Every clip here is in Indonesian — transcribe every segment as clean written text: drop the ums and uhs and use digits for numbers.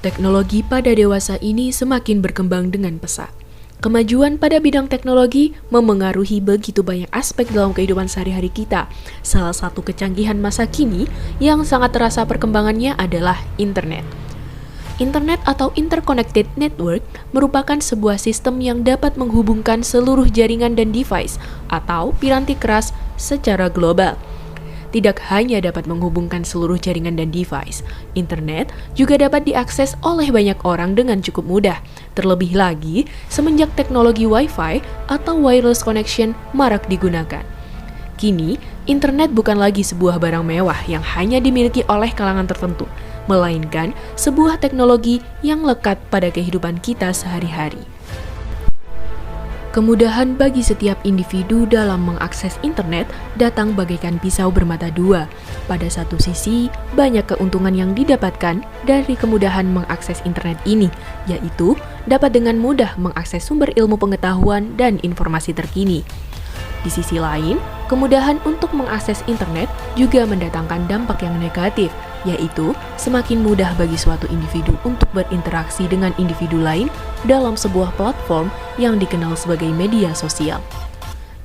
Teknologi pada dewasa ini semakin berkembang dengan pesat. Kemajuan pada bidang teknologi memengaruhi begitu banyak aspek dalam kehidupan sehari-hari kita. Salah satu kecanggihan masa kini yang sangat terasa perkembangannya adalah internet. Internet atau Interconnected Network merupakan sebuah sistem yang dapat menghubungkan seluruh jaringan dan device atau piranti keras secara global. Tidak hanya dapat menghubungkan seluruh jaringan dan device, internet juga dapat diakses oleh banyak orang dengan cukup mudah. Terlebih lagi, semenjak teknologi Wi-Fi atau wireless connection marak digunakan. Kini, internet bukan lagi sebuah barang mewah yang hanya dimiliki oleh kalangan tertentu, melainkan sebuah teknologi yang lekat pada kehidupan kita sehari-hari. Kemudahan bagi setiap individu dalam mengakses internet datang bagaikan pisau bermata dua. Pada satu sisi, banyak keuntungan yang didapatkan dari kemudahan mengakses internet ini, yaitu dapat dengan mudah mengakses sumber ilmu pengetahuan dan informasi terkini. Di sisi lain, kemudahan untuk mengakses internet juga mendatangkan dampak yang negatif, yaitu semakin mudah bagi suatu individu untuk berinteraksi dengan individu lain dalam sebuah platform yang dikenal sebagai media sosial.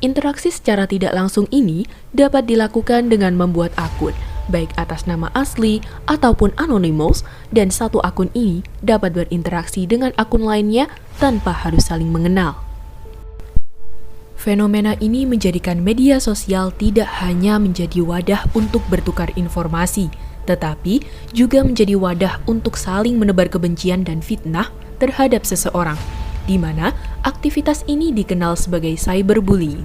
Interaksi secara tidak langsung ini dapat dilakukan dengan membuat akun, baik atas nama asli ataupun anonymous, dan satu akun ini dapat berinteraksi dengan akun lainnya tanpa harus saling mengenal. Fenomena ini menjadikan media sosial tidak hanya menjadi wadah untuk bertukar informasi, tetapi juga menjadi wadah untuk saling menebar kebencian dan fitnah terhadap seseorang, di mana aktivitas ini dikenal sebagai cyberbullying.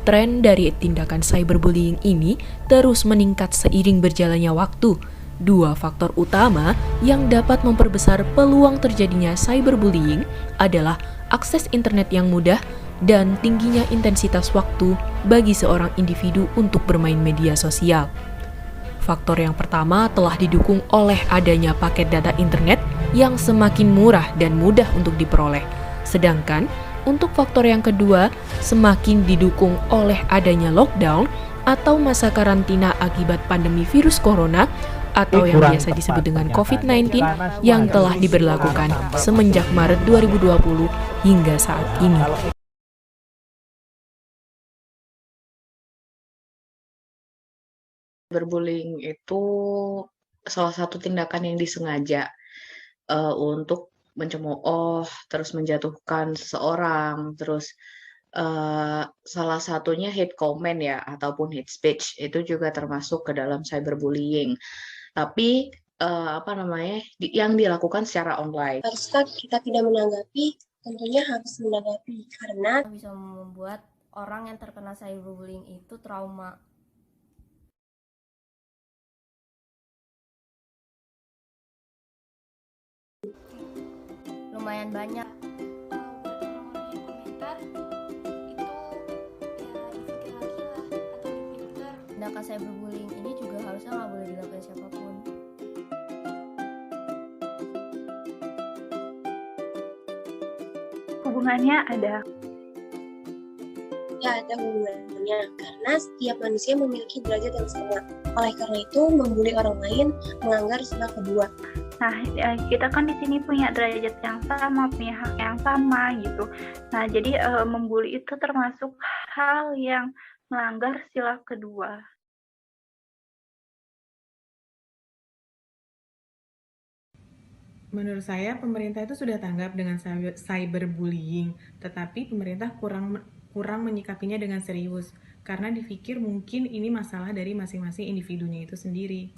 Tren dari tindakan cyberbullying ini terus meningkat seiring berjalannya waktu. Dua faktor utama yang dapat memperbesar peluang terjadinya cyberbullying adalah akses internet yang mudah dan tingginya intensitas waktu bagi seorang individu untuk bermain media sosial. Faktor yang pertama telah didukung oleh adanya paket data internet yang semakin murah dan mudah untuk diperoleh. Sedangkan untuk faktor yang kedua semakin didukung oleh adanya lockdown atau masa karantina akibat pandemi virus corona atau yang biasa disebut dengan COVID-19 yang telah diberlakukan semenjak Maret 2020 hingga saat ini. Cyberbullying itu salah satu tindakan yang disengaja untuk mencemooh, terus menjatuhkan seseorang, terus salah satunya hate comment ya, ataupun hate speech itu juga termasuk ke dalam cyberbullying. Tapi yang dilakukan secara online. Haruskah kita tidak menanggapi? Tentunya harus menanggapi karena bisa membuat orang yang terkena cyberbullying itu trauma. Lumayan banyak. Komentar itu ya dipikir lagi lah atau dipinter. Tindakan cyberbullying ini juga harusnya nggak boleh dilakukan siapapun. Hubungannya ada. ya ada hubungannya karena setiap manusia memiliki derajat yang sama. Oleh karena itu, membuli orang lain melanggar sila kedua. Nah, kita kan di sini punya derajat yang sama, punya hak yang sama gitu. Nah, jadi membuli itu termasuk hal yang melanggar sila kedua. Menurut saya, pemerintah itu sudah tanggap dengan cyberbullying, tetapi pemerintah kurang menyikapinya dengan serius, karena dipikir mungkin ini masalah dari masing-masing individunya itu sendiri.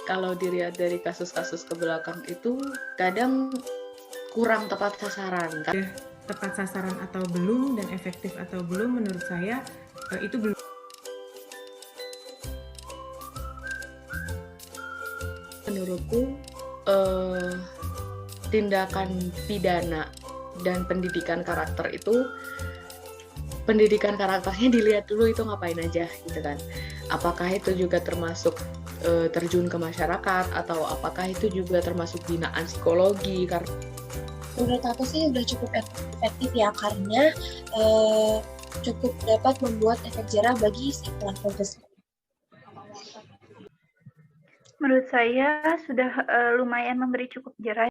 Kalau dilihat dari kasus-kasus ke belakang itu kadang kurang tepat sasaran. Tepat sasaran atau belum dan efektif atau belum, menurut saya itu belum. Menurutku tindakan pidana dan pendidikan karakter itu, pendidikan karakternya dilihat dulu itu ngapain aja gitu kan. Apakah itu juga termasuk terjun ke masyarakat atau apakah itu juga termasuk binaan psikologi? Menurut aku sih udah cukup efektif ya, karena cukup dapat membuat efek jerah bagi si pelaku tersebut. Menurut saya sudah lumayan memberi cukup jerah.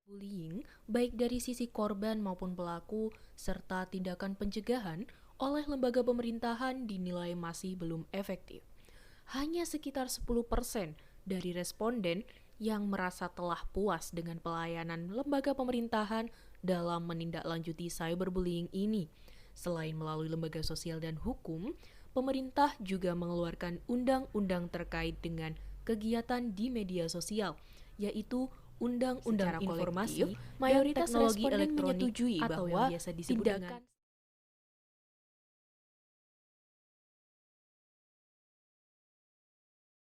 Bullying, baik dari sisi korban maupun pelaku, serta tindakan pencegahan oleh lembaga pemerintahan dinilai masih belum efektif. Hanya sekitar 10% dari responden yang merasa telah puas dengan pelayanan lembaga pemerintahan dalam menindaklanjuti cyberbullying ini. Selain melalui lembaga sosial dan hukum, pemerintah juga mengeluarkan undang-undang terkait dengan kegiatan di media sosial, yaitu Undang-Undang Informasi, mayoritas responden menyetujui bahwa tindakan